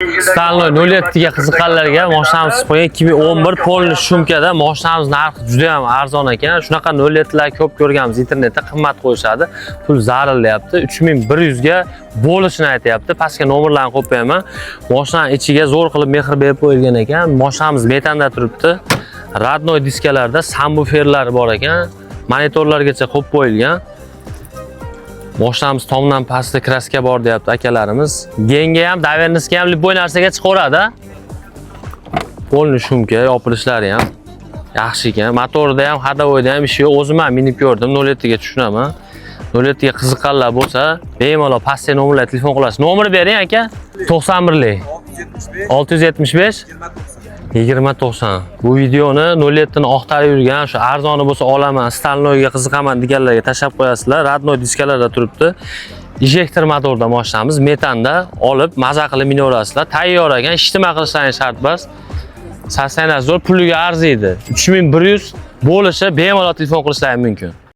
Stalnoy 07 ga qiziqqanlarga mashinamiz qo'ygan 2011 polni shumkada mashinamiz narxi juda ham arzon ekan. Shunaqa 07 lar ko'p ko'rganmiz internetda, qimmat qo'yishadi. Pul zarilyapti. 3100 ga bo'lishini aytayapti. Pastga nomerlarni qo'yib qo'yaman. Mashinaning ichiga zo'r qilib mehr berib qo'yilgan ekan. Mashinamiz metanda turibdi. Radnoy diskalarda subwooferlar bor ekan. Monitorlargacha qo'yib qo'yilgan. Mashinamiz tomdan pastda kraska bor deyapti akalarimiz. Genga ham, daverniska ham liboy narsaga chiqaveradi. Polni shumka, yopilishlari ham yaxshi ekan. Motorida ham, hadovoyda ham ishi yo'q. O'zim ham minib ko'rdim. 07 ga tushunaman. 07 ga qiziqqanlar bo'lsa, bemalol pastga nomerlarga telefon qilasiz. Nomer bering aka. 91lik 675 2090. Bu videoni 07 ni oqtarib yurgan, shu arzoni bo'lsa olaman, Stalnoyga qiziqaman deganlarga tashab qo'yasizlar. Radnoy diskalarda turibdi. Injektor motorda mashinamiz metanda olib, maza qilib minaverasizlar. Tayyor ekan, ishtima qilishlaringiz shart emas. Sasanglar zo'r, puliga arziydi. 3100 bo'lishi bemalol telefon qilishlaringiz mumkin.